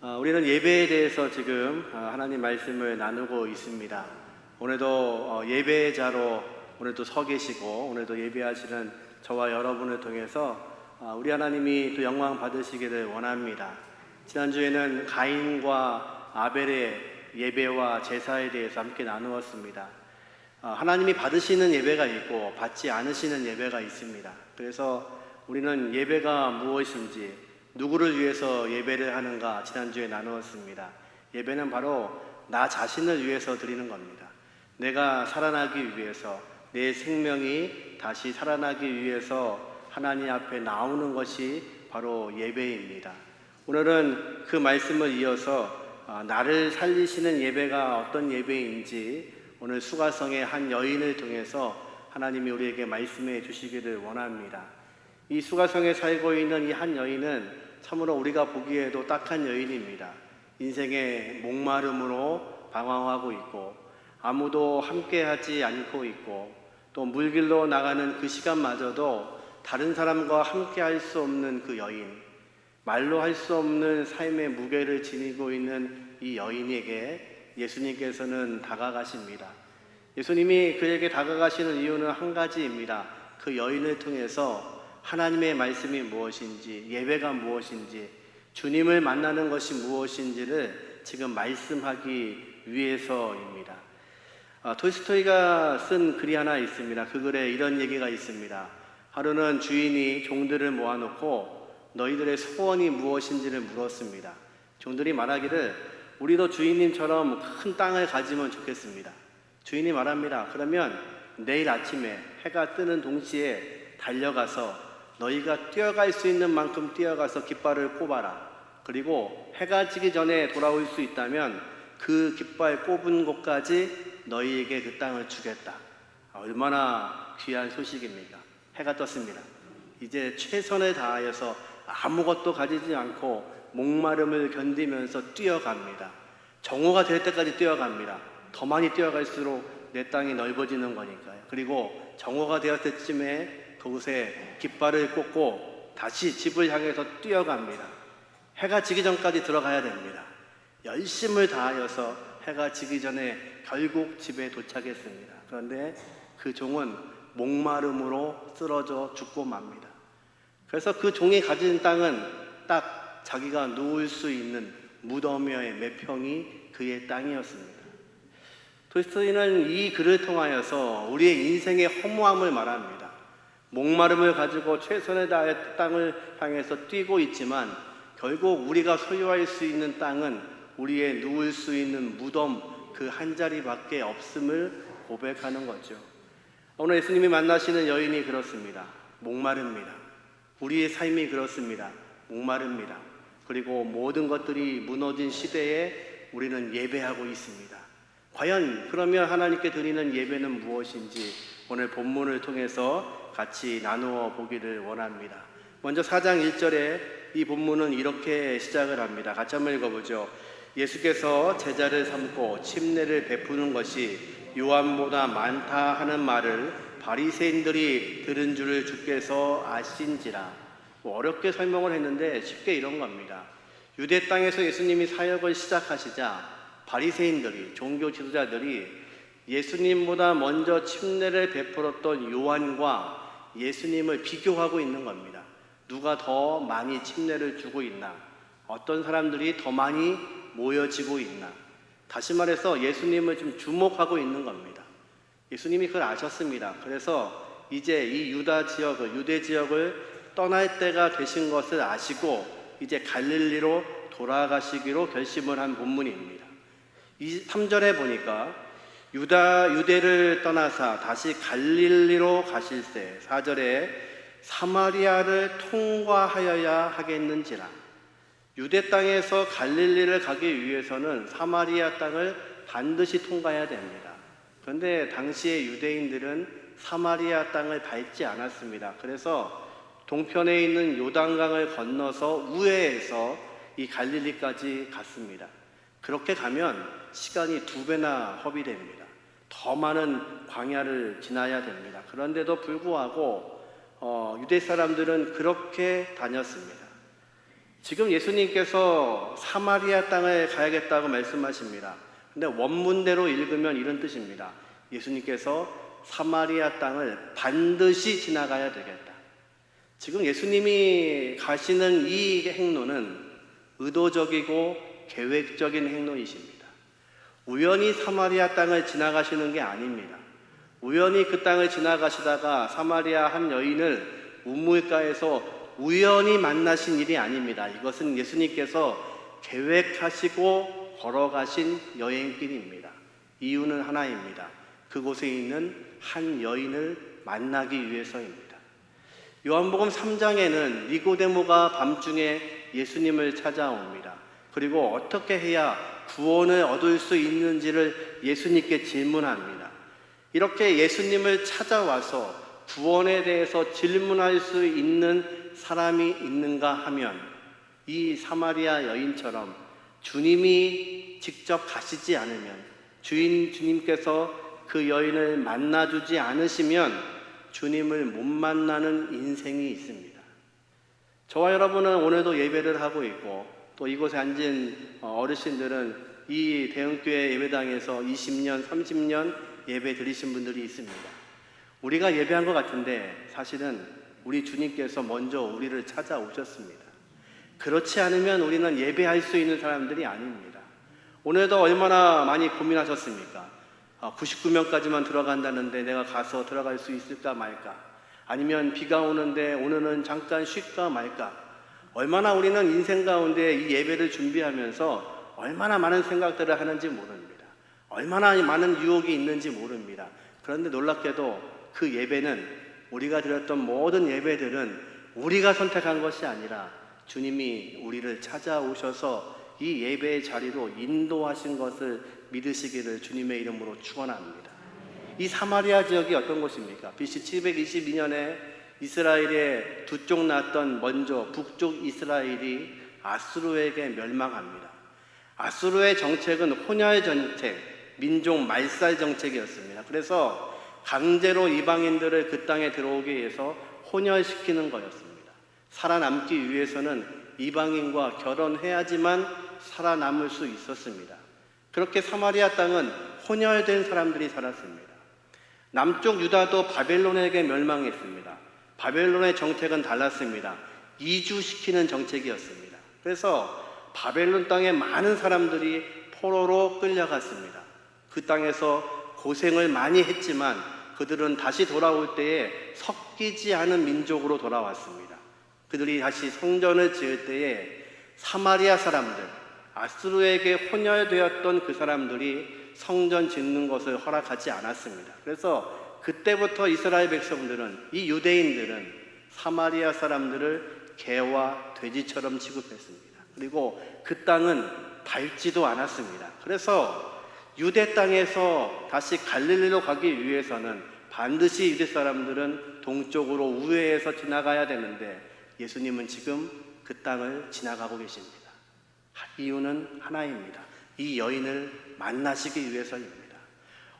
우리는 예배에 대해서 지금 하나님 말씀을 나누고 있습니다. 오늘도 예배자로 오늘도 서 계시고 오늘도 예배하시는 저와 여러분을 통해서 우리 하나님이 또 영광 받으시기를 원합니다. 지난주에는 가인과 아벨의 예배와 제사에 대해서 함께 나누었습니다. 하나님이 받으시는 예배가 있고 받지 않으시는 예배가 있습니다. 그래서 우리는 예배가 무엇인지, 누구를 위해서 예배를 하는가 지난주에 나누었습니다. 예배는 바로 나 자신을 위해서 드리는 겁니다. 내가 살아나기 위해서, 내 생명이 다시 살아나기 위해서 하나님 앞에 나오는 것이 바로 예배입니다. 오늘은 그 말씀을 이어서 나를 살리시는 예배가 어떤 예배인지 오늘 수가성의 한 여인을 통해서 하나님이 우리에게 말씀해 주시기를 원합니다. 이 수가성에 살고 있는 이 한 여인은 참으로 우리가 보기에도 딱한 여인입니다. 인생의 목마름으로 방황하고 있고 아무도 함께하지 않고 있고 또 물길로 나가는 그 시간마저도 다른 사람과 함께할 수 없는 그 여인, 말로 할 수 없는 삶의 무게를 지니고 있는 이 여인에게 예수님께서는 다가가십니다. 예수님이 그에게 다가가시는 이유는 한 가지입니다. 그 여인을 통해서 하나님의 말씀이 무엇인지, 예배가 무엇인지, 주님을 만나는 것이 무엇인지를 지금 말씀하기 위해서입니다. 톨스토이가 쓴 글이 하나 있습니다. 그 글에 이런 얘기가 있습니다. 하루는 주인이 종들을 모아놓고 너희들의 소원이 무엇인지를 물었습니다. 종들이 말하기를 우리도 주인님처럼 큰 땅을 가지면 좋겠습니다. 주인이 말합니다. 그러면 내일 아침에 해가 뜨는 동시에 달려가서 너희가 뛰어갈 수 있는 만큼 뛰어가서 깃발을 꼽아라. 그리고 해가 지기 전에 돌아올 수 있다면 그 깃발 꼽은 곳까지 너희에게 그 땅을 주겠다. 얼마나 귀한 소식입니까? 해가 떴습니다. 이제 최선을 다하여서 아무것도 가지지 않고 목마름을 견디면서 뛰어갑니다. 정오가 될 때까지 뛰어갑니다. 더 많이 뛰어갈수록 내 땅이 넓어지는 거니까요. 그리고 정오가 되었을 때쯤에 그곳에 깃발을 꽂고 다시 집을 향해서 뛰어갑니다. 해가 지기 전까지 들어가야 됩니다. 열심을 다하여서 해가 지기 전에 결국 집에 도착했습니다. 그런데 그 종은 목마름으로 쓰러져 죽고 맙니다. 그래서 그 종이 가진 땅은 딱 자기가 누울 수 있는 무덤의 몇 평이 그의 땅이었습니다. 톨스토이는 이 글을 통하여서 우리의 인생의 허무함을 말합니다. 목마름을 가지고 최선을 다해 땅을 향해서 뛰고 있지만 결국 우리가 소유할 수 있는 땅은 우리의 누울 수 있는 무덤 그 한 자리밖에 없음을 고백하는 거죠. 오늘 예수님이 만나시는 여인이 그렇습니다. 목마릅니다. 우리의 삶이 그렇습니다. 목마릅니다. 그리고 모든 것들이 무너진 시대에 우리는 예배하고 있습니다. 과연 그러면 하나님께 드리는 예배는 무엇인지 오늘 본문을 통해서 같이 나누어 보기를 원합니다. 먼저 4장 1절에 이 본문은 이렇게 시작을 합니다. 같이 한번 읽어보죠. 예수께서 제자를 삼고 침례를 베푸는 것이 요한보다 많다 하는 말을 바리새인들이 들은 줄을 주께서 아신지라. 어렵게 설명을 했는데 쉽게 이런 겁니다. 유대 땅에서 예수님이 사역을 시작하시자 바리새인들이, 종교 지도자들이 예수님보다 먼저 침례를 베풀었던 요한과 예수님을 비교하고 있는 겁니다. 누가 더 많이 침례를 주고 있나? 어떤 사람들이 더 많이 모여지고 있나? 다시 말해서 예수님을 좀 주목하고 있는 겁니다. 예수님이 그걸 아셨습니다. 그래서 이제 이 유대 지역을 떠날 때가 되신 것을 아시고 이제 갈릴리로 돌아가시기로 결심을 한 본문입니다. 이 3절에 보니까 유대를 떠나사 다시 갈릴리로 가실새 4절에 사마리아를 통과하여야 하겠는지라. 유대 땅에서 갈릴리를 가기 위해서는 사마리아 땅을 반드시 통과해야 됩니다. 그런데 당시의 유대인들은 사마리아 땅을 밟지 않았습니다. 그래서 동편에 있는 요단강을 건너서 우회해서 이 갈릴리까지 갔습니다. 그렇게 가면 시간이 2배나 허비됩니다. 더 많은 광야를 지나야 됩니다. 그런데도 불구하고 유대 사람들은 그렇게 다녔습니다. 지금 예수님께서 사마리아 땅을 가야겠다고 말씀하십니다. 근데 원문대로 읽으면 이런 뜻입니다. 예수님께서 사마리아 땅을 반드시 지나가야 되겠다. 지금 예수님이 가시는 이 행로는 의도적이고 계획적인 행로이십니다. 우연히 사마리아 땅을 지나가시는 게 아닙니다. 우연히 그 땅을 지나가시다가 사마리아 한 여인을 우물가에서 우연히 만나신 일이 아닙니다. 이것은 예수님께서 계획하시고 걸어가신 여행길입니다. 이유는 하나입니다. 그곳에 있는 한 여인을 만나기 위해서입니다. 요한복음 3장에는 니고데모가 밤중에 예수님을 찾아옵니다. 그리고 어떻게 해야 구원을 얻을 수 있는지를 예수님께 질문합니다. 이렇게 예수님을 찾아와서 구원에 대해서 질문할 수 있는 사람이 있는가 하면 이 사마리아 여인처럼 주님이 직접 가시지 않으면, 주님께서 그 여인을 만나주지 않으시면 주님을 못 만나는 인생이 있습니다. 저와 여러분은 오늘도 예배를 하고 있고, 또 이곳에 앉은 어르신들은 이 대형교회 예배당에서 20년, 30년 예배 드리신 분들이 있습니다. 우리가 예배한 것 같은데 사실은 우리 주님께서 먼저 우리를 찾아오셨습니다. 그렇지 않으면 우리는 예배할 수 있는 사람들이 아닙니다. 오늘도 얼마나 많이 고민하셨습니까? 99명까지만 들어간다는데 내가 가서 들어갈 수 있을까 말까? 아니면 비가 오는데 오늘은 잠깐 쉴까 말까? 얼마나 우리는 인생 가운데 이 예배를 준비하면서 얼마나 많은 생각들을 하는지 모릅니다. 얼마나 많은 유혹이 있는지 모릅니다. 그런데 놀랍게도 그 예배는, 우리가 드렸던 모든 예배들은 우리가 선택한 것이 아니라 주님이 우리를 찾아오셔서 이 예배의 자리로 인도하신 것을 믿으시기를 주님의 이름으로 축원합니다. 이 사마리아 지역이 어떤 곳입니까? BC 722년에 이스라엘의 두 쪽 났던 먼저 북쪽 이스라엘이 아수르에게 멸망합니다. 아수르의 정책은 혼혈 정책, 민족 말살 정책이었습니다. 그래서 강제로 이방인들을 그 땅에 들어오게 해서 혼혈시키는 거였습니다. 살아남기 위해서는 이방인과 결혼해야지만 살아남을 수 있었습니다. 그렇게 사마리아 땅은 혼혈된 사람들이 살았습니다. 남쪽 유다도 바벨론에게 멸망했습니다. 바벨론의 정책은 달랐습니다. 이주시키는 정책이었습니다. 그래서 바벨론 땅에 많은 사람들이 포로로 끌려갔습니다. 그 땅에서 고생을 많이 했지만 그들은 다시 돌아올 때에 섞이지 않은 민족으로 돌아왔습니다. 그들이 다시 성전을 지을 때에 사마리아 사람들, 아수르에게 혼혈되었던 그 사람들이 성전 짓는 것을 허락하지 않았습니다. 그래서 그때부터 이스라엘 백성들은, 이 유대인들은 사마리아 사람들을 개와 돼지처럼 취급했습니다. 그리고 그 땅은 밟지도 않았습니다. 그래서 유대 땅에서 다시 갈릴리로 가기 위해서는 반드시 유대 사람들은 동쪽으로 우회해서 지나가야 되는데 예수님은 지금 그 땅을 지나가고 계십니다. 이유는 하나입니다. 이 여인을 만나시기 위해서입니다.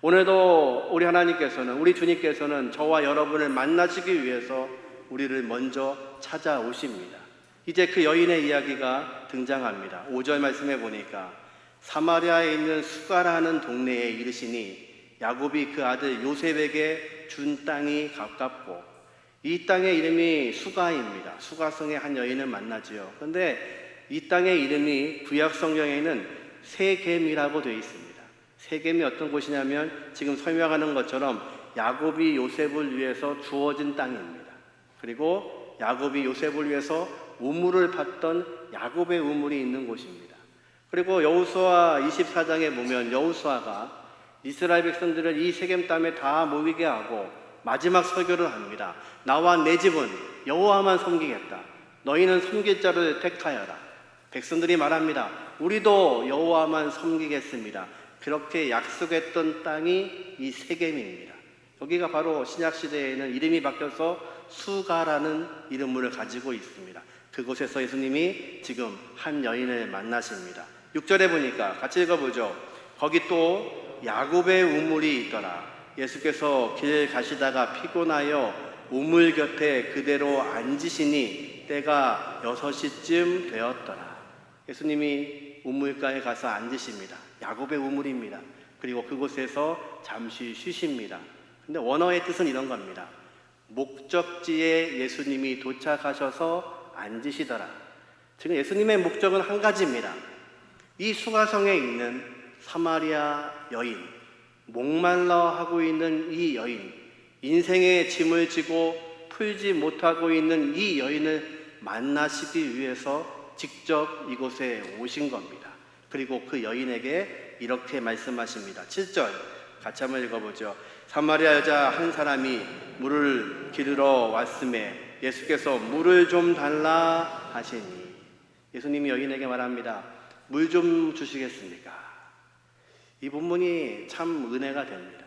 오늘도 우리 하나님께서는, 우리 주님께서는 저와 여러분을 만나시기 위해서 우리를 먼저 찾아오십니다. 이제 그 여인의 이야기가 등장합니다. 5절 말씀해 보니까 사마리아에 있는 수가라는 동네에 이르시니 야곱이 그 아들 요셉에게 준 땅이 가깝고, 이 땅의 이름이 수가입니다. 수가성의 한 여인을 만나지요. 그런데 이 땅의 이름이 구약 성경에는 세겜이라고 되어 있습니다. 세겜이 어떤 곳이냐면 지금 설명하는 것처럼 야곱이 요셉을 위해서 주어진 땅입니다. 그리고 야곱이 요셉을 위해서 우물을 팠던 야곱의 우물이 있는 곳입니다. 그리고 여호수아 24장에 보면 여호수아가 이스라엘 백성들을 이 세겜 땅에 다 모이게 하고 마지막 설교를 합니다. 나와 내 집은 여호와만 섬기겠다. 너희는 섬길 자를 택하여라. 백성들이 말합니다. 우리도 여호와만 섬기겠습니다. 그렇게 약속했던 땅이 이 세겜입니다. 여기가 바로 신약시대에는 이름이 바뀌어서 수가라는 이름을 가지고 있습니다. 그곳에서 예수님이 지금 한 여인을 만나십니다. 6절에 보니까 같이 읽어보죠. 거기 또 야곱의 우물이 있더라. 예수께서 길 가시다가 피곤하여 우물 곁에 그대로 앉으시니 때가 6시쯤 되었더라. 예수님이 우물가에 가서 앉으십니다. 야곱의 우물입니다. 그리고 그곳에서 잠시 쉬십니다. 근데 원어의 뜻은 이런 겁니다. 목적지에 예수님이 도착하셔서 앉으시더라. 지금 예수님의 목적은 한 가지입니다. 이 수가성에 있는 사마리아 여인, 목말라 하고 있는 이 여인, 인생의 짐을 지고 풀지 못하고 있는 이 여인을 만나시기 위해서 직접 이곳에 오신 겁니다. 그리고 그 여인에게 이렇게 말씀하십니다. 7절 같이 한번 읽어보죠. 사마리아 여자 한 사람이 물을 기르러 왔음에 예수께서 물을 좀 달라 하시니, 예수님이 여인에게 말합니다. 물 좀 주시겠습니까? 이 본문이 참 은혜가 됩니다.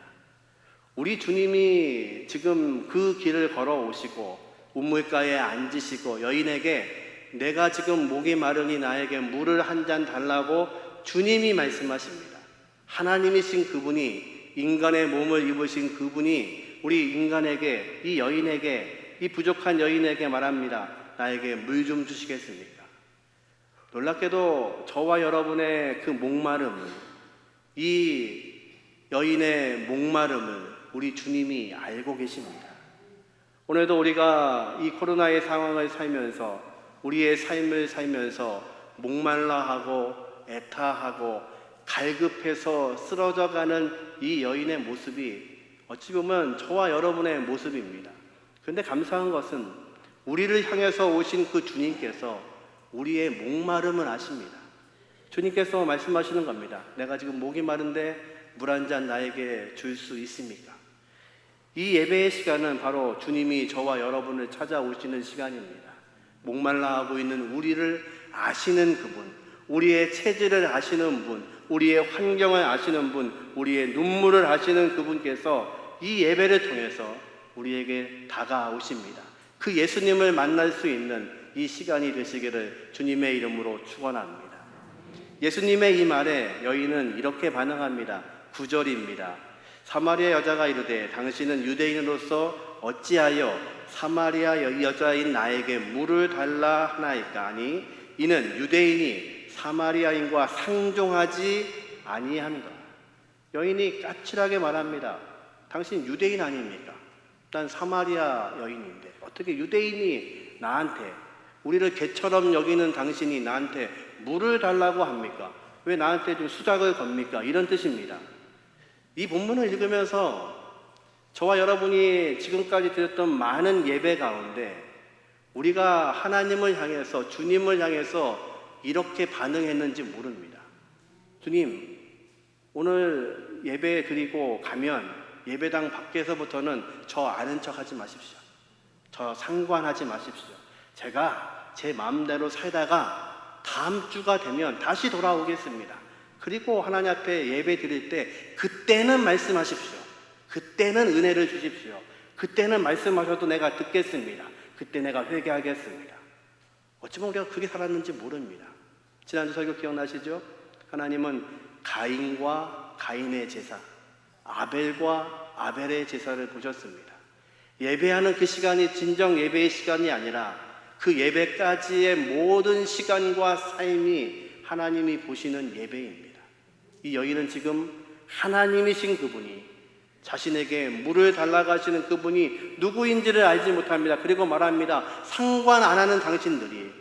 우리 주님이 지금 그 길을 걸어오시고 우물가에 앉으시고 여인에게 내가 지금 목이 마르니 나에게 물을 한 잔 달라고 주님이 말씀하십니다. 하나님이신 그분이, 인간의 몸을 입으신 그분이 우리 인간에게, 이 여인에게, 이 부족한 여인에게 말합니다. 나에게 물 좀 주시겠습니까? 놀랍게도 저와 여러분의 그 목마름을, 이 여인의 목마름을 우리 주님이 알고 계십니다. 오늘도 우리가 이 코로나의 상황을 살면서, 우리의 삶을 살면서 목말라하고 애타하고 갈급해서 쓰러져가는 이 여인의 모습이 어찌 보면 저와 여러분의 모습입니다. 그런데 감사한 것은 우리를 향해서 오신 그 주님께서 우리의 목마름을 아십니다. 주님께서 말씀하시는 겁니다. 내가 지금 목이 마른데 물 한 잔 나에게 줄 수 있습니까? 이 예배의 시간은 바로 주님이 저와 여러분을 찾아오시는 시간입니다. 목말라하고 있는 우리를 아시는 그분, 우리의 체질을 아시는 분, 우리의 환경을 아시는 분, 우리의 눈물을 아시는 그분께서 이 예배를 통해서 우리에게 다가오십니다. 그 예수님을 만날 수 있는 이 시간이 되시기를 주님의 이름으로 축원합니다. 예수님의 이 말에 여인은 이렇게 반응합니다. 9절입니다. 사마리아 여자가 이르되 당신은 유대인으로서 어찌하여 사마리아 여자인 나에게 물을 달라 하나이까? 아니 이는 유대인이 사마리아인과 상종하지 아니함이다. 여인이 까칠하게 말합니다. 당신 유대인 아닙니까? 난 사마리아 여인인데 어떻게 유대인이 나한테, 우리를 개처럼 여기는 당신이 나한테 물을 달라고 합니까? 왜 나한테 좀 수작을 겁니까? 이런 뜻입니다. 이 본문을 읽으면서 저와 여러분이 지금까지 드렸던 많은 예배 가운데 우리가 하나님을 향해서, 주님을 향해서 이렇게 반응했는지 모릅니다. 주님, 오늘 예배 드리고 가면 예배당 밖에서부터는 저 아는 척 하지 마십시오. 저 상관하지 마십시오. 제가 제 마음대로 살다가 다음 주가 되면 다시 돌아오겠습니다. 그리고 하나님 앞에 예배 드릴 때 그때는 말씀하십시오. 그때는 은혜를 주십시오. 그때는 말씀하셔도 내가 듣겠습니다. 그때 내가 회개하겠습니다. 어찌 보면 우리가 그렇게 살았는지 모릅니다. 지난주 설교 기억나시죠? 하나님은 가인과 가인의 제사, 아벨과 아벨의 제사를 보셨습니다. 예배하는 그 시간이 진정 예배의 시간이 아니라 그 예배까지의 모든 시간과 삶이 하나님이 보시는 예배입니다. 이 여인은 지금 하나님이신 그분이, 자신에게 물을 달라고 하시는 그분이 누구인지를 알지 못합니다. 그리고 말합니다. 상관 안 하는 당신들이,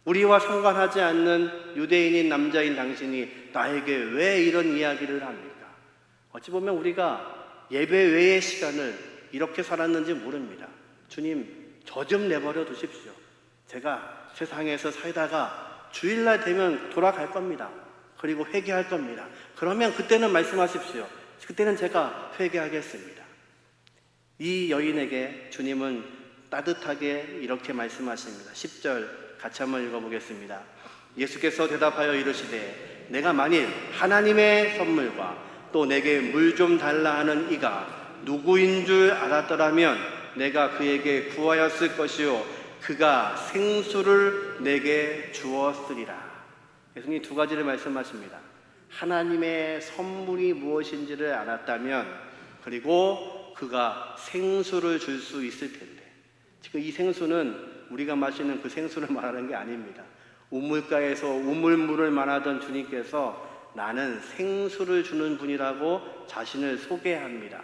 우리와 상관하지 않는 유대인인 남자인 당신이 나에게 왜 이런 이야기를 합니까? 어찌 보면 우리가 예배 외의 시간을 이렇게 살았는지 모릅니다. 주님, 저 좀 내버려 두십시오. 제가 세상에서 살다가 주일날 되면 돌아갈 겁니다. 그리고 회개할 겁니다. 그러면 그때는 말씀하십시오. 그때는 제가 회개하겠습니다. 이 여인에게 주님은 따뜻하게 이렇게 말씀하십니다. 10절 같이 한번 읽어보겠습니다. 예수께서 대답하여 이르시되 내가 만일 하나님의 선물과 또 내게 물 좀 달라 하는 이가 누구인 줄 알았더라면 내가 그에게 구하였을 것이요 그가 생수를 내게 주었으리라. 예수님이 두 가지를 말씀하십니다. 하나님의 선물이 무엇인지를 알았다면, 그리고 그가 생수를 줄 수 있을 텐데, 지금 이 생수는 우리가 마시는 그 생수를 말하는 게 아닙니다. 우물가에서 우물물을 말하던 주님께서 나는 생수를 주는 분이라고 자신을 소개합니다.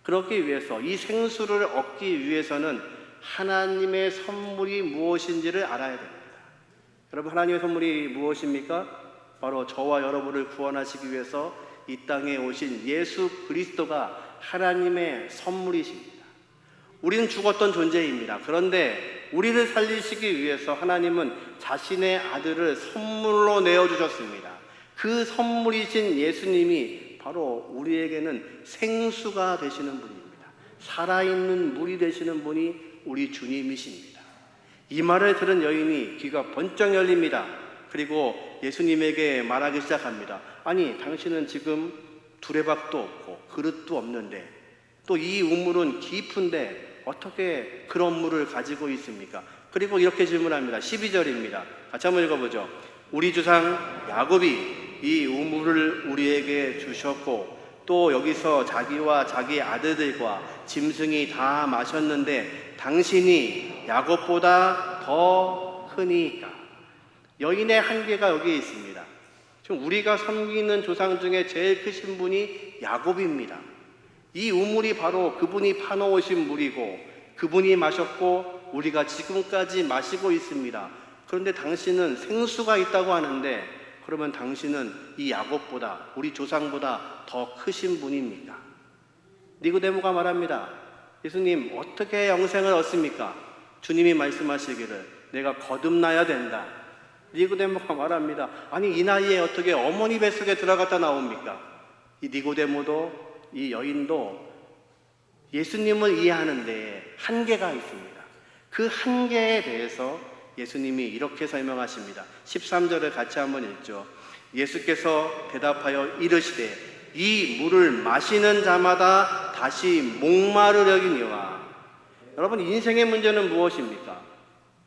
그렇기 위해서 이 생수를 얻기 위해서는 하나님의 선물이 무엇인지를 알아야 됩니다. 여러분, 하나님의 선물이 무엇입니까? 바로 저와 여러분을 구원하시기 위해서 이 땅에 오신 예수 그리스도가 하나님의 선물이십니다. 우리는 죽었던 존재입니다. 그런데 우리를 살리시기 위해서 하나님은 자신의 아들을 선물로 내어주셨습니다. 그 선물이신 예수님이 바로 우리에게는 생수가 되시는 분입니다. 살아있는 물이 되시는 분이 우리 주님이십니다. 이 말을 들은 여인이 귀가 번쩍 열립니다. 그리고 예수님에게 말하기 시작합니다. 아니, 당신은 지금 두레박도 없고 그릇도 없는데 또 이 우물은 깊은데 어떻게 그런 물을 가지고 있습니까? 그리고 이렇게 질문합니다. 12절입니다. 같이 한번 읽어보죠. 우리 조상 야곱이 이 우물을 우리에게 주셨고 또 여기서 자기와 자기 아들들과 짐승이 다 마셨는데 당신이 야곱보다 더 크니까. 여인의 한계가 여기에 있습니다. 지금 우리가 섬기는 조상 중에 제일 크신 분이 야곱입니다. 이 우물이 바로 그분이 파놓으신 물이고 그분이 마셨고 우리가 지금까지 마시고 있습니다. 그런데 당신은 생수가 있다고 하는데 그러면 당신은 이 야곱보다, 우리 조상보다 더 크신 분입니까? 니고데모가 말합니다. 예수님, 어떻게 영생을 얻습니까? 주님이 말씀하시기를 내가 거듭나야 된다. 니고데모가 말합니다. 아니, 이 나이에 어떻게 어머니 뱃속에 들어갔다 나옵니까? 이 니고데모도 이 여인도 예수님을 이해하는데 한계가 있습니다. 그 한계에 대해서 예수님이 이렇게 설명하십니다. 13절을 같이 한번 읽죠. 예수께서 대답하여 이르시되 이 물을 마시는 자마다 다시 목마르려니와. 여러분, 인생의 문제는 무엇입니까?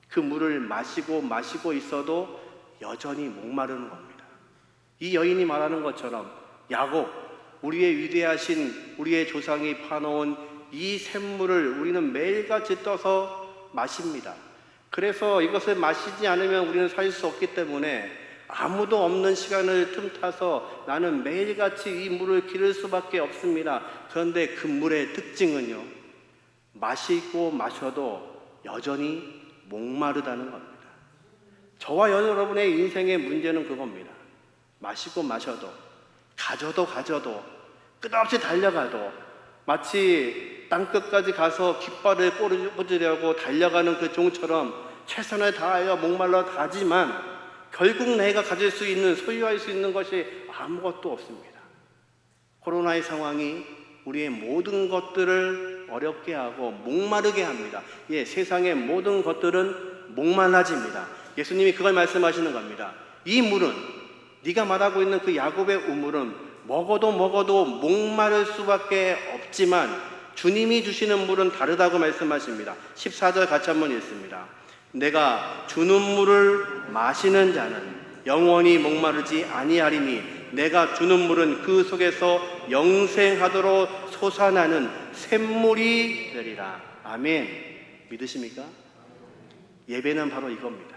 그 물을 마시고 있어도 여전히 목마르는 겁니다. 이 여인이 말하는 것처럼 야곱, 우리의 위대하신 우리의 조상이 파놓은 이 샘물을 우리는 매일같이 떠서 마십니다. 그래서 이것을 마시지 않으면 우리는 살 수 없기 때문에 아무도 없는 시간을 틈타서 나는 매일같이 이 물을 기를 수밖에 없습니다. 그런데 그 물의 특징은요, 마시고 마셔도 여전히 목마르다는 겁니다. 저와 여러분의 인생의 문제는 그겁니다. 마시고 마셔도, 가져도 끝없이 달려가도 마치 땅끝까지 가서 깃발을 꽂으려고 달려가는 그 종처럼 최선을 다하여 목말라 가지만 결국 내가 가질 수 있는, 소유할 수 있는 것이 아무것도 없습니다. 코로나의 상황이 우리의 모든 것들을 어렵게 하고 목마르게 합니다. 예, 세상의 모든 것들은 목말라집니다. 예수님이 그걸 말씀하시는 겁니다. 이 물은, 네가 말하고 있는 그 야곱의 우물은 먹어도 목마를 수밖에 없지만 주님이 주시는 물은 다르다고 말씀하십니다. 14절 같이 한번 읽습니다. 내가 주는 물을 마시는 자는 영원히 목마르지 아니하리니 내가 주는 물은 그 속에서 영생하도록 솟아나는 샘물이 되리라. 아멘. 믿으십니까? 예배는 바로 이겁니다.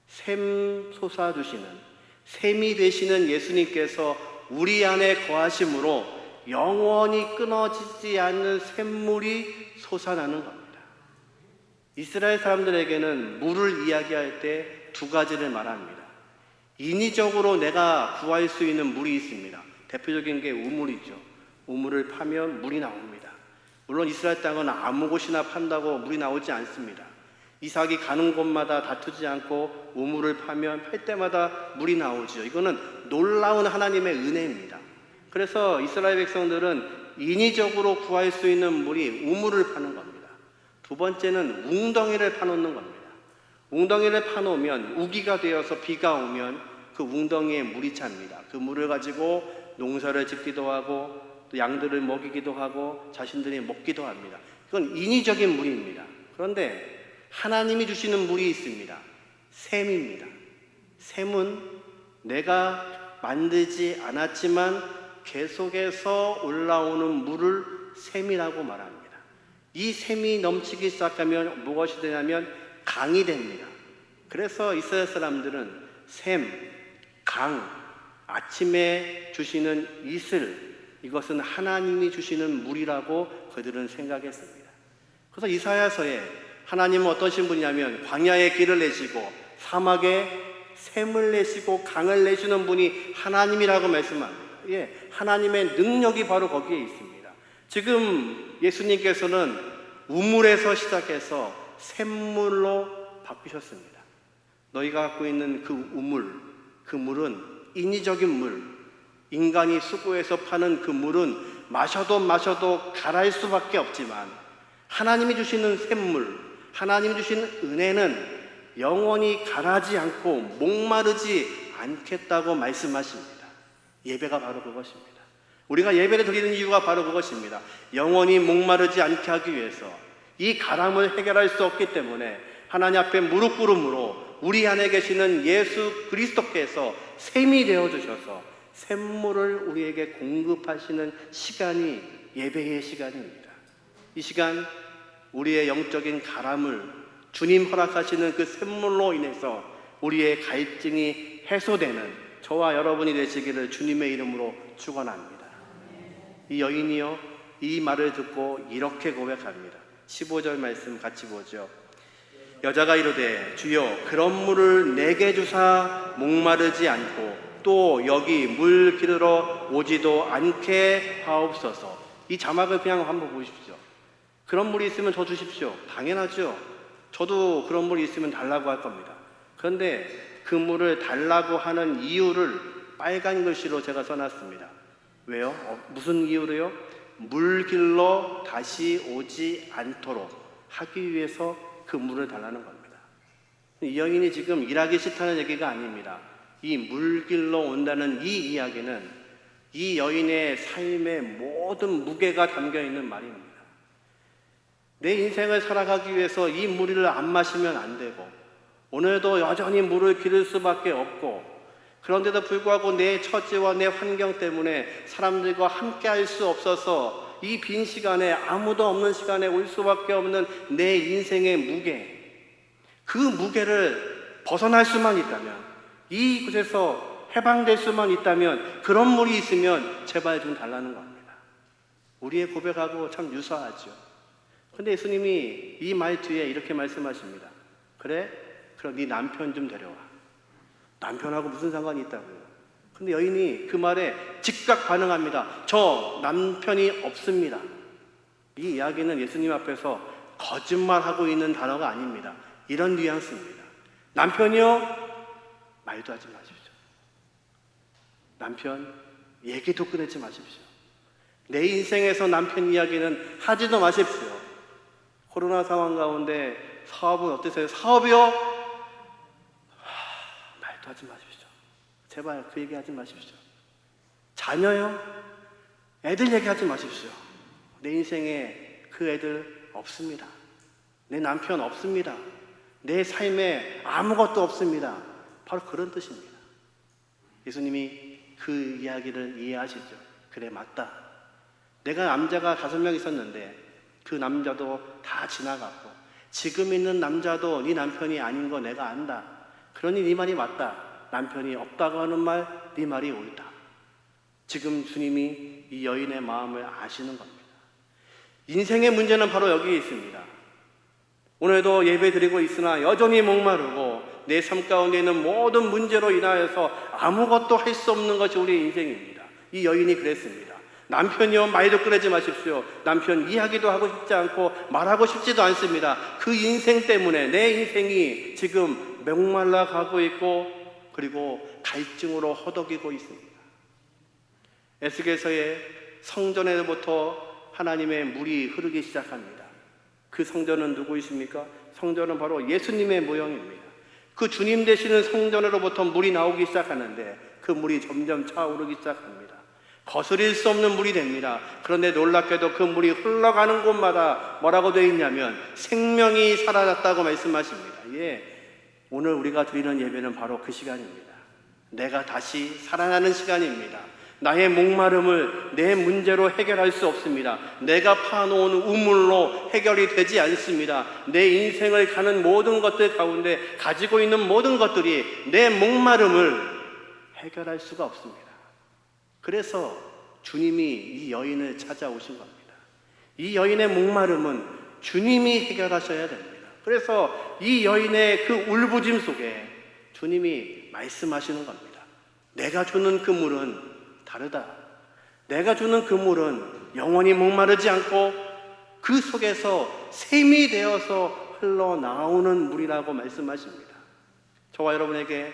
샘 솟아주시는, 샘이 되시는 예수님께서 우리 안에 거하심으로 영원히 끊어지지 않는 샘물이 솟아나는 겁니다. 이스라엘 사람들에게는 물을 이야기할 때 두 가지를 말합니다. 인위적으로 내가 구할 수 있는 물이 있습니다. 대표적인 게 우물이죠. 우물을 파면 물이 나옵니다. 물론 이스라엘 땅은 아무 곳이나 판다고 물이 나오지 않습니다. 이삭이 가는 곳마다 다투지 않고 우물을 파면 팔 때마다 물이 나오죠. 이거는 놀라운 하나님의 은혜입니다. 그래서 이스라엘 백성들은 인위적으로 구할 수 있는 물이 우물을 파는 겁니다. 두 번째는 웅덩이를 파놓는 겁니다. 웅덩이를 파놓으면 우기가 되어서 비가 오면 그 웅덩이에 물이 찹니다. 그 물을 가지고 농사를 짓기도 하고 또 양들을 먹이기도 하고 자신들이 먹기도 합니다. 이건 인위적인 물입니다. 그런데 하나님이 주시는 물이 있습니다. 샘입니다. 샘은 내가 만들지 않았지만 계속해서 올라오는 물을 샘이라고 말합니다. 이 샘이 넘치기 시작하면 무엇이 되냐면 강이 됩니다. 그래서 이스라엘 사람들은 샘, 강, 아침에 주시는 이슬, 이것은 하나님이 주시는 물이라고 그들은 생각했습니다. 그래서 이사야서에 하나님은 어떠신 분이냐면 광야에 길을 내시고 사막에 샘을 내시고 강을 내시는 분이 하나님이라고 말씀합니다. 하나님의 능력이 바로 거기에 있습니다. 지금 예수님께서는 우물에서 시작해서 샘물로 바꾸셨습니다. 너희가 갖고 있는 그 우물, 그 물은 인위적인 물, 인간이 수고해서 파는 그 물은 마셔도 가라앉을 수밖에 없지만 하나님이 주시는 샘물, 하나님이 주시는 은혜는 영원히 가라지 않고 목마르지 않겠다고 말씀하십니다. 예배가 바로 그것입니다. 우리가 예배를 드리는 이유가 바로 그것입니다. 영원히 목마르지 않게 하기 위해서 이 가람을 해결할 수 없기 때문에 하나님 앞에 무릎 꿇음으로 우리 안에 계시는 예수 그리스도께서 샘이 되어주셔서 샘물을 우리에게 공급하시는 시간이 예배의 시간입니다. 이 시간 우리의 영적인 가람을 주님 허락하시는 그 샘물로 인해서 우리의 갈증이 해소되는 저와 여러분이 되시기를 주님의 이름으로 축원합니다. 이 여인이요, 이 말을 듣고 이렇게 고백합니다. 15절 말씀 같이 보죠. 여자가 이르되 주여 그런 물을 내게 주사 목마르지 않고 또 여기 물 기르러 오지도 않게 하옵소서. 이 자막을 그냥 한번 보십시오. 그런 물이 있으면 저 주십시오. 당연하죠. 저도 그런 물이 있으면 달라고 할 겁니다. 그런데 그 물을 달라고 하는 이유를 빨간 글씨로 제가 써놨습니다. 왜요? 무슨 이유로요? 물 길러 다시 오지 않도록 하기 위해서 그 물을 달라는 겁니다. 이 여인이 지금 일하기 싫다는 얘기가 아닙니다. 이 물 길러 온다는 이 이야기는 이 여인의 삶의 모든 무게가 담겨있는 말입니다. 내 인생을 살아가기 위해서 이 물을 안 마시면 안 되고 오늘도 여전히 물을 기를 수밖에 없고 그런데도 불구하고 내 처지와 내 환경 때문에 사람들과 함께 할 수 없어서 이 빈 시간에 아무도 없는 시간에 올 수밖에 없는 내 인생의 무게, 그 무게를 벗어날 수만 있다면, 이곳에서 해방될 수만 있다면, 그런 물이 있으면 제발 좀 달라는 겁니다. 우리의 고백하고 참 유사하죠. 근데 예수님이 이 말 뒤에 이렇게 말씀하십니다. 그래? 그럼 네 남편 좀 데려와. 남편하고 무슨 상관이 있다고요? 근데 여인이 그 말에 즉각 반응합니다. 저 남편이 없습니다. 이 이야기는 예수님 앞에서 거짓말하고 있는 단어가 아닙니다. 이런 뉘앙스입니다. 남편이요? 말도 하지 마십시오. 남편 얘기도 꺼내지 마십시오. 내 인생에서 남편 이야기는 하지도 마십시오. 코로나 상황 가운데 사업은 어떠세요? 사업이요? 말도 하지 마십시오. 제발 그 얘기하지 마십시오. 자녀요? 애들 얘기하지 마십시오. 내 인생에 그 애들 없습니다. 내 남편 없습니다. 내 삶에 아무것도 없습니다. 바로 그런 뜻입니다. 예수님이 그 이야기를 이해하시죠. 그래, 맞다. 내가 남자가 5명 있었는데 그 남자도 다 지나갔고 지금 있는 남자도 네 남편이 아닌 거 내가 안다. 그러니 네 말이 맞다. 남편이 없다고 하는 말, 네 말이 옳다. 지금 주님이 이 여인의 마음을 아시는 겁니다. 인생의 문제는 바로 여기에 있습니다. 오늘도 예배 드리고 있으나 여전히 목마르고 내 삶 가운데 있는 모든 문제로 인하여서 아무것도 할 수 없는 것이 우리의 인생입니다. 이 여인이 그랬습니다. 남편이요, 말도 꺼내지 마십시오. 남편 이야기도 하고 싶지 않고 말하고 싶지도 않습니다. 그 인생 때문에 내 인생이 지금 목말라 가고 있고 그리고 갈증으로 허덕이고 있습니다. 에스겔서의 성전에부터 하나님의 물이 흐르기 시작합니다. 그 성전은 누구이십니까? 성전은 바로 예수님의 모형입니다. 그 주님 되시는 성전으로부터 물이 나오기 시작하는데 그 물이 점점 차오르기 시작합니다. 거스릴 수 없는 물이 됩니다. 그런데 놀랍게도 그 물이 흘러가는 곳마다 뭐라고 되어 있냐면 생명이 사라졌다고 말씀하십니다. 오늘 우리가 드리는 예배는 바로 그 시간입니다. 내가 다시 살아나는 시간입니다. 나의 목마름을 내 문제로 해결할 수 없습니다. 내가 파놓은 우물로 해결이 되지 않습니다. 내 인생을 가는 모든 것들 가운데 가지고 있는 모든 것들이 내 목마름을 해결할 수가 없습니다. 그래서 주님이 이 여인을 찾아오신 겁니다. 이 여인의 목마름은 주님이 해결하셔야 됩니다. 그래서 이 여인의 그 울부짖음 속에 주님이 말씀하시는 겁니다. 내가 주는 그 물은 다르다. 내가 주는 그 물은 영원히 목마르지 않고 그 속에서 샘이 되어서 흘러나오는 물이라고 말씀하십니다. 저와 여러분에게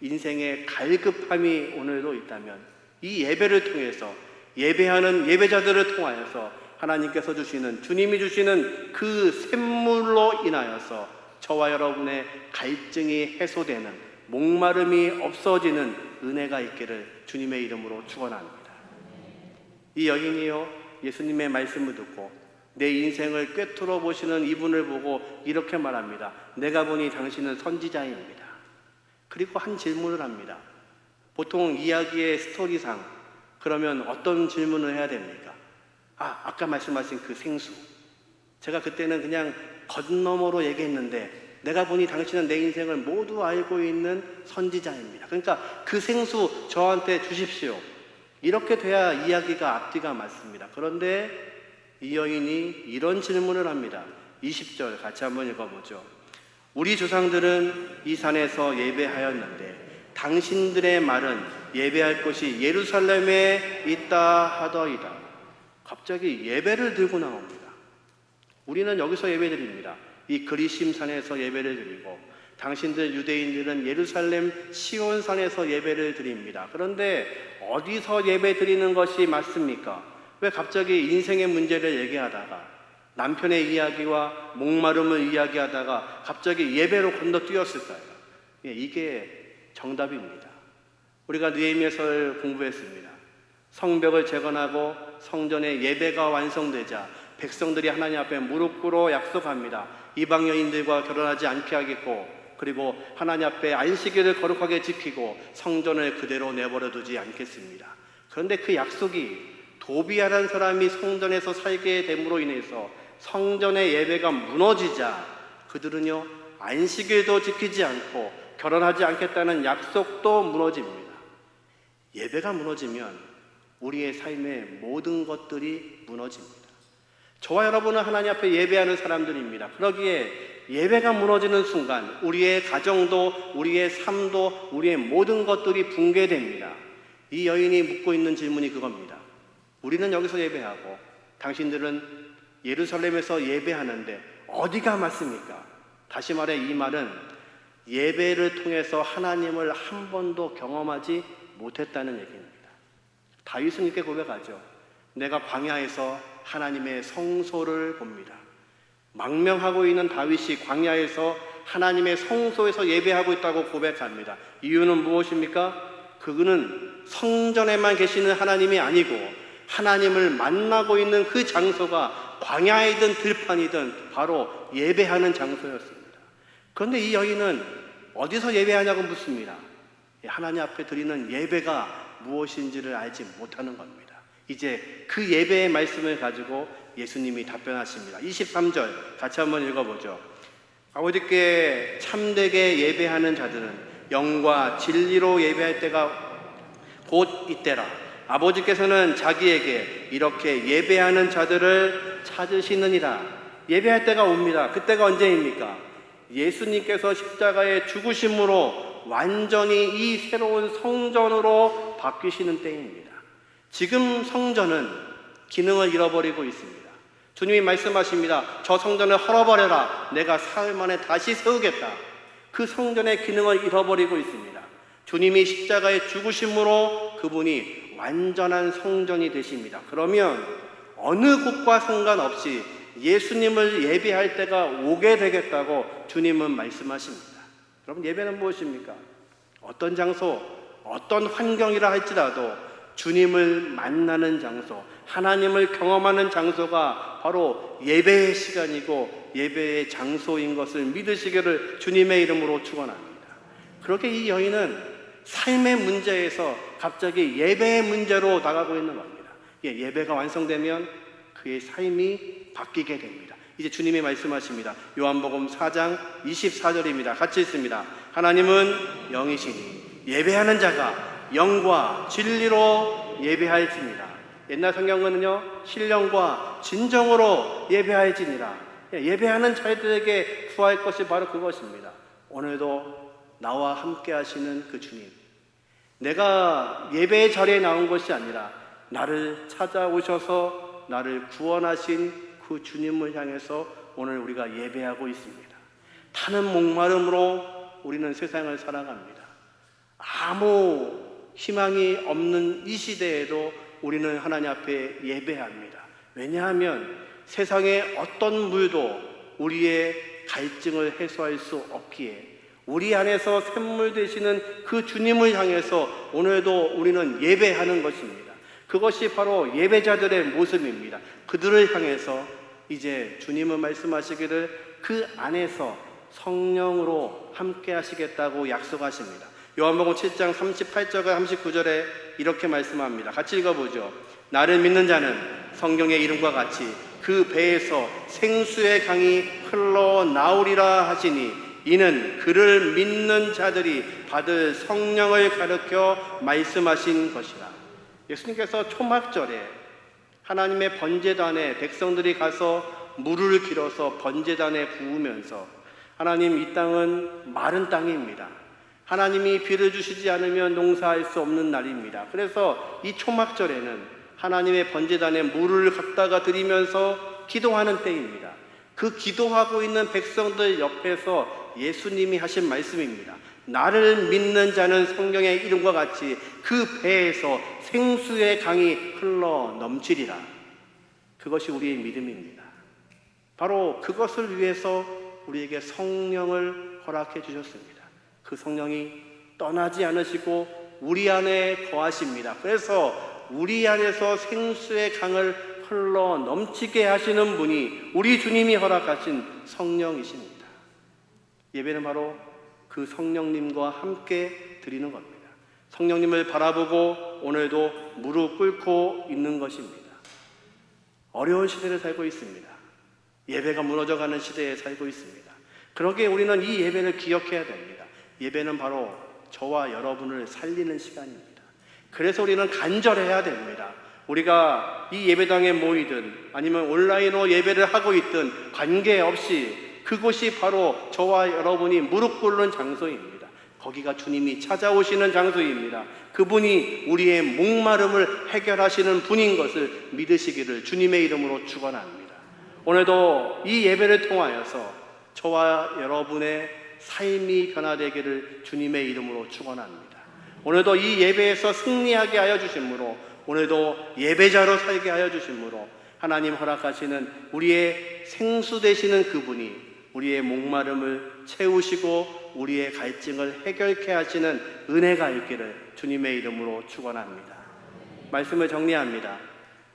인생의 갈급함이 오늘도 있다면 이 예배를 통해서 예배하는 예배자들을 통하여서 하나님께서 주시는, 주님이 주시는 그 샘물로 인하여서 저와 여러분의 갈증이 해소되는, 목마름이 없어지는 은혜가 있기를 주님의 이름으로 축원합니다. 이 여인이요, 예수님의 말씀을 듣고 내 인생을 꿰뚫어 보시는 이분을 보고 이렇게 말합니다. 내가 보니 당신은 선지자입니다. 그리고 한 질문을 합니다. 보통 이야기의 스토리상 그러면 어떤 질문을 해야 됩니까? 아까 말씀하신 그 생수. 제가 그때는 그냥 겉너머로 얘기했는데 내가 보니 당신은 내 인생을 모두 알고 있는 선지자입니다. 그러니까 그 생수 저한테 주십시오. 이렇게 돼야 이야기가 앞뒤가 맞습니다. 그런데 이 여인이 이런 질문을 합니다. 20절 같이 한번 읽어보죠. 우리 조상들은 이 산에서 예배하였는데 당신들의 말은 예배할 곳이 예루살렘에 있다 하더이다. 갑자기 예배를 들고 나옵니다. 우리는 여기서 예배드립니다. 이 그리심산에서 예배를 드리고 당신들 유대인들은 예루살렘 시온산에서 예배를 드립니다. 그런데 어디서 예배 드리는 것이 맞습니까? 왜 갑자기 인생의 문제를 얘기하다가 남편의 이야기와 목마름을 이야기하다가 갑자기 예배로 건너뛰었을까요? 이게 정답입니다. 우리가 느헤미야서를 공부했습니다. 성벽을 재건하고 성전의 예배가 완성되자 백성들이 하나님 앞에 무릎 꿇어 약속합니다. 이방 여인들과 결혼하지 않게 하겠고, 그리고 하나님 앞에 안식일을 거룩하게 지키고 성전을 그대로 내버려 두지 않겠습니다. 그런데 그 약속이 도비아라는 사람이 성전에서 살게 됨으로 인해서 성전의 예배가 무너지자 그들은요 안식일도 지키지 않고 결혼하지 않겠다는 약속도 무너집니다. 예배가 무너지면 우리의 삶의 모든 것들이 무너집니다. 저와 여러분은 하나님 앞에 예배하는 사람들입니다. 그러기에 예배가 무너지는 순간 우리의 가정도, 우리의 삶도, 우리의 모든 것들이 붕괴됩니다. 이 여인이 묻고 있는 질문이 그겁니다. 우리는 여기서 예배하고 당신들은 예루살렘에서 예배하는데 어디가 맞습니까? 다시 말해 이 말은 예배를 통해서 하나님을 한 번도 경험하지 못했다는 얘기입니다. 다윗은 이렇게 고백하죠. 내가 광야에서 하나님의 성소를 봅니다. 망명하고 있는 다윗이 광야에서 하나님의 성소에서 예배하고 있다고 고백합니다. 이유는 무엇입니까? 그는 성전에만 계시는 하나님이 아니고 하나님을 만나고 있는 그 장소가 광야이든 들판이든 바로 예배하는 장소였습니다. 그런데 이 여인은 어디서 예배하냐고 묻습니다. 하나님 앞에 드리는 예배가 무엇인지를 알지 못하는 겁니다. 이제 그 예배의 말씀을 가지고 예수님이 답변하십니다. 23절 같이 한번 읽어보죠. 아버지께 참되게 예배하는 자들은 영과 진리로 예배할 때가 곧 이때라. 아버지께서는 자기에게 이렇게 예배하는 자들을 찾으시느니라. 예배할 때가 옵니다. 그때가 언제입니까? 예수님께서 십자가의 죽으심으로 완전히 이 새로운 성전으로 바뀌시는 때입니다. 지금 성전은 기능을 잃어버리고 있습니다. 주님이 말씀하십니다. 저 성전을 헐어버려라. 내가 사흘 만에 다시 세우겠다. 그 성전의 기능을 잃어버리고 있습니다. 주님이 십자가의 죽으심으로 그분이 완전한 성전이 되십니다. 그러면 어느 곳과 상관없이 예수님을 예배할 때가 오게 되겠다고 주님은 말씀하십니다. 여러분, 예배는 무엇입니까? 어떤 장소, 어떤 환경이라 할지라도 주님을 만나는 장소, 하나님을 경험하는 장소가 바로 예배의 시간이고 예배의 장소인 것을 믿으시기를 주님의 이름으로 축원합니다. 그렇게 이 여인은 삶의 문제에서 갑자기 예배의 문제로 나가고 있는 겁니다. 예배가 완성되면 그의 삶이 바뀌게 됩니다. 이제 주님이 말씀하십니다. 요한복음 4장 24절입니다. 같이 읽습니다. 하나님은 영이시니 예배하는 자가 영과 진리로 예배할지니라. 옛날 성경은요, 신령과 진정으로 예배할지니라. 예배하는 자들에게 구할 것이 바로 그것입니다. 오늘도 나와 함께 하시는 그 주님, 내가 예배의 자리에 나온 것이 아니라 나를 찾아오셔서 나를 구원하신 그 주님을 향해서 오늘 우리가 예배하고 있습니다. 타는 목마름으로 우리는 세상을 살아갑니다. 아무 희망이 없는 이 시대에도 우리는 하나님 앞에 예배합니다. 왜냐하면 세상의 어떤 물도 우리의 갈증을 해소할 수 없기에 우리 안에서 샘물 되시는 그 주님을 향해서 오늘도 우리는 예배하는 것입니다. 그것이 바로 예배자들의 모습입니다. 그들을 향해서 이제 주님은 말씀하시기를 그 안에서 성령으로 함께 하시겠다고 약속하십니다. 요한복음 7장 38절과 39절에 이렇게 말씀합니다. 같이 읽어보죠. 나를 믿는 자는 성경의 이름과 같이 그 배에서 생수의 강이 흘러나오리라 하시니 이는 그를 믿는 자들이 받을 성령을 가르쳐 말씀하신 것이라. 예수님께서 초막절에 하나님의 번제단에 백성들이 가서 물을 길어서 번제단에 부으면서 하나님, 이 땅은 마른 땅입니다. 하나님이 비를 주시지 않으면 농사할 수 없는 날입니다. 그래서 이 초막절에는 하나님의 번제단에 물을 갖다가 드리면서 기도하는 때입니다. 그 기도하고 있는 백성들 옆에서 예수님이 하신 말씀입니다. 나를 믿는 자는 성경의 이름과 같이 그 배에서 생수의 강이 흘러 넘치리라. 그것이 우리의 믿음입니다. 바로 그것을 위해서 우리에게 성령을 허락해 주셨습니다. 그 성령이 떠나지 않으시고 우리 안에 거하십니다. 그래서 우리 안에서 생수의 강을 흘러 넘치게 하시는 분이 우리 주님이 허락하신 성령이십니다. 예배는 바로 그 성령님과 함께 드리는 겁니다. 성령님을 바라보고 오늘도 무릎 꿇고 있는 것입니다. 어려운 시대를 살고 있습니다. 예배가 무너져가는 시대에 살고 있습니다. 그러기에 우리는 이 예배를 기억해야 됩니다. 예배는 바로 저와 여러분을 살리는 시간입니다. 그래서 우리는 간절해야 됩니다. 우리가 이 예배당에 모이든 아니면 온라인으로 예배를 하고 있든 관계없이 그곳이 바로 저와 여러분이 무릎 꿇는 장소입니다. 거기가 주님이 찾아오시는 장소입니다. 그분이 우리의 목마름을 해결하시는 분인 것을 믿으시기를 주님의 이름으로 축원합니다. 오늘도 이 예배를 통하여서 저와 여러분의 삶이 변화되기를 주님의 이름으로 축원합니다. 오늘도 이 예배에서 승리하게 하여 주심으로, 오늘도 예배자로 살게 하여 주심으로 하나님 허락하시는 우리의 생수 되시는 그분이 우리의 목마름을 채우시고 우리의 갈증을 해결케 하시는 은혜가 있기를 주님의 이름으로 축원합니다. 말씀을 정리합니다.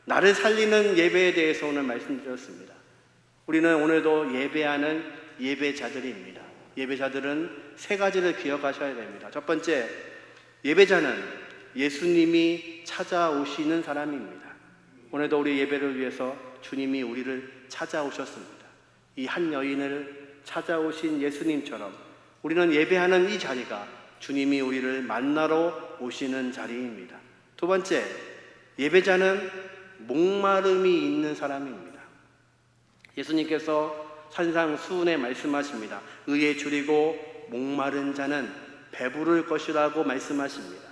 나를 살리는 예배에 대해서 오늘 말씀드렸습니다. 우리는 오늘도 예배하는 예배자들입니다. 예배자들은 세 가지를 기억하셔야 됩니다. 첫 번째, 예배자는 예수님이 찾아오시는 사람입니다. 오늘도 우리 예배를 위해서 주님이 우리를 찾아오셨습니다. 이 한 여인을 찾아오신 예수님처럼 우리는 예배하는 이 자리가 주님이 우리를 만나러 오시는 자리입니다. 두 번째, 예배자는 목마름이 있는 사람입니다. 예수님께서 산상수훈에 말씀하십니다. 의에 줄이고 목마른 자는 배부를 것이라고 말씀하십니다.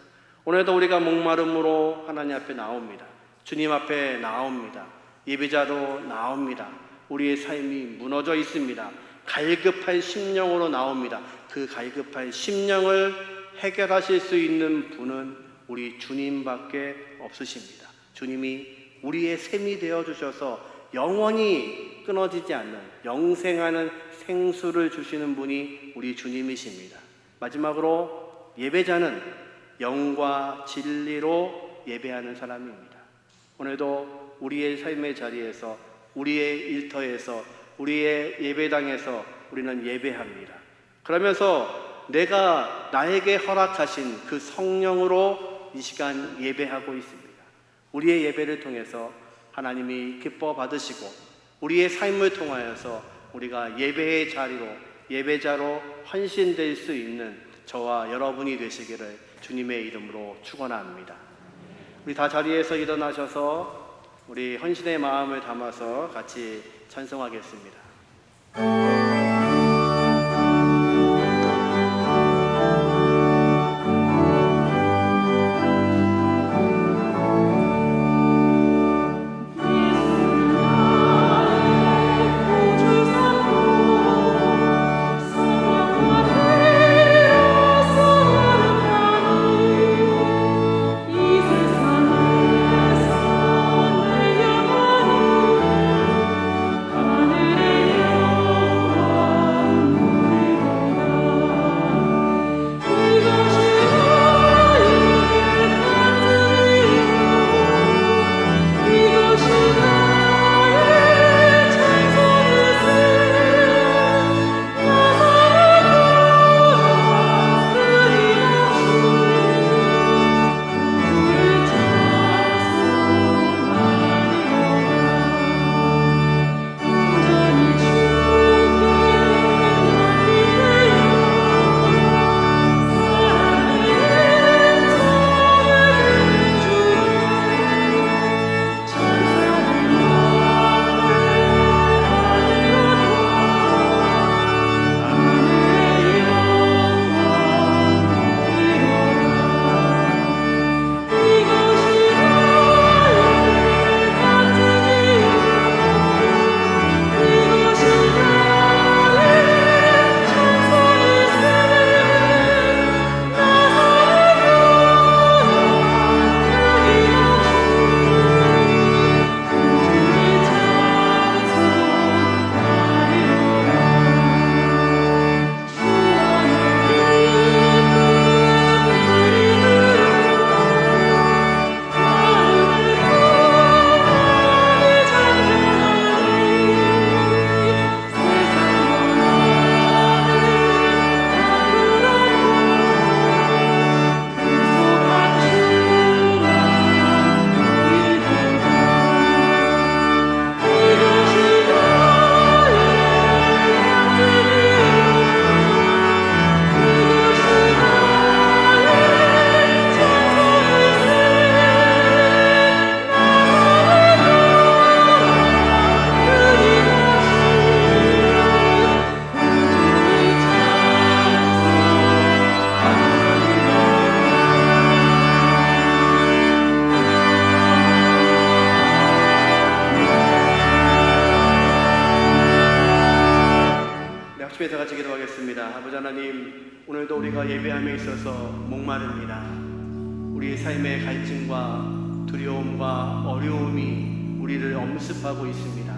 오늘도 우리가 목마름으로 하나님 앞에 나옵니다. 주님 앞에 나옵니다. 예배자로 나옵니다. 우리의 삶이 무너져 있습니다. 갈급한 심령으로 나옵니다. 그 갈급한 심령을 해결하실 수 있는 분은 우리 주님밖에 없으십니다. 주님이 우리의 샘이 되어주셔서 영원히 끊어지지 않는 영생하는 생수를 주시는 분이 우리 주님이십니다. 마지막으로 예배자는 영과 진리로 예배하는 사람입니다. 오늘도 우리의 삶의 자리에서, 우리의 일터에서, 우리의 예배당에서 우리는 예배합니다. 그러면서 내가 나에게 허락하신 그 성령으로 이 시간 예배하고 있습니다. 우리의 예배를 통해서 하나님이 기뻐 받으시고 우리의 삶을 통하여서 우리가 예배의 자리로 예배자로 헌신될 수 있는 저와 여러분이 되시기를 주님의 이름으로 축원합니다. 우리 다 자리에서 일어나셔서 우리 헌신의 마음을 담아서 같이 찬송하겠습니다. 다 같이 기도하겠습니다. 아버지 하나님, 오늘도 우리가 예배함에 있어서 목마릅니다. 우리의 삶의 갈증과 두려움과 어려움이 우리를 엄습하고 있습니다.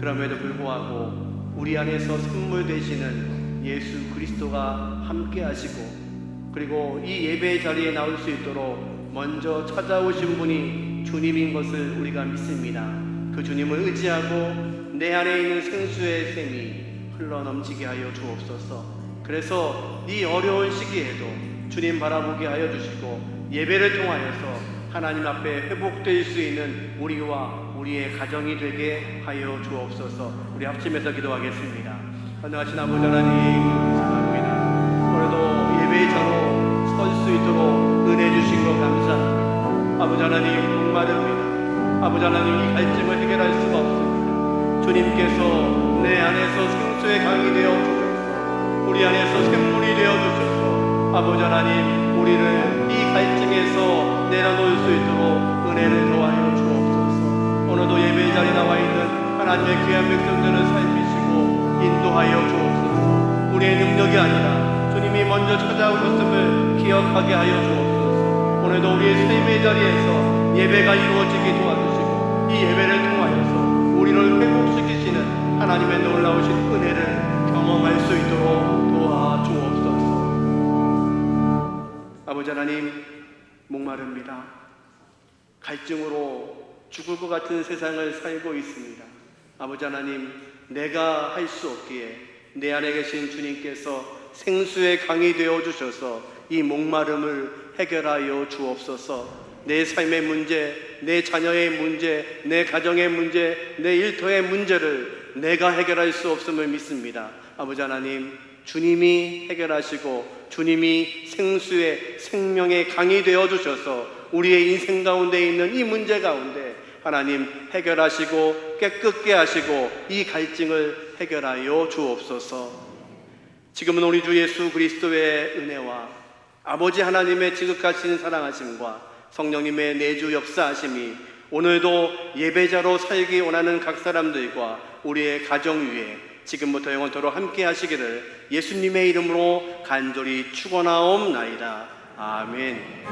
그럼에도 불구하고 우리 안에서 선물 되시는 예수 그리스도가 함께 하시고, 그리고 이 예배의 자리에 나올 수 있도록 먼저 찾아오신 분이 주님인 것을 우리가 믿습니다. 그 주님을 의지하고 내 안에 있는 생수의 샘이 흘러넘치게 하여 주옵소서. 그래서 이 어려운 시기에도 주님 바라보게 하여 주시고 예배를 통하여서 하나님 앞에 회복될 수 있는 우리와 우리의 가정이 되게 하여 주옵소서. 우리 합심해서 기도하겠습니다. 전능하신 아버지 하나님, 감사합니다. 오늘도 예배의 자로 설 수 있도록 은혜 주신 것 감사합니다. 아버지 하나님, 목마릅니다. 아버지 하나님, 이 갈증을 해결할 수가 없습니다. 주님께서 내 안에서 생수의 강이 되어 주셔서 우리 안에서 샘물이 되어 주셔서 아버지 하나님, 우리를 이 갈증에서 내려놓을 수 있도록 은혜를 더하여 주옵소서. 오늘도 예배의 자리에 나와 있는 하나님의 귀한 백성들을 살피시고 인도하여 주옵소서. 우리의 능력이 아니라 주님이 먼저 찾아오셨음을 기억하게 하여 주옵소서. 오늘도 우리의 삶의 자리에서 예배가 이루어지게 도와주시고 이 예배를 통하여서 우리를 회복시키시는 하나님의 놀라우신 은혜를 경험할 수 있도록 도와주옵소서. 아버지 하나님, 목마릅니다. 갈증으로 죽을 것 같은 세상을 살고 있습니다. 아버지 하나님, 내가 할 수 없기에 내 안에 계신 주님께서 생수의 강이 되어 주셔서 이 목마름을 해결하여 주옵소서. 내 삶의 문제, 내 자녀의 문제, 내 가정의 문제, 내 일터의 문제를 내가 해결할 수 없음을 믿습니다. 아버지 하나님, 주님이 해결하시고 주님이 생수의 생명의 강이 되어 주셔서 우리의 인생 가운데 있는 이 문제 가운데 하나님 해결하시고 깨끗게 하시고 이 갈증을 해결하여 주옵소서. 지금은 우리 주 예수 그리스도의 은혜와 아버지 하나님의 지극하신 사랑하심과 성령님의 내주 역사하심이 오늘도 예배자로 살기 원하는 각 사람들과 우리의 가정 위에 지금부터 영원토록 함께 하시기를 예수님의 이름으로 간절히 축원하옵나이다. 아멘.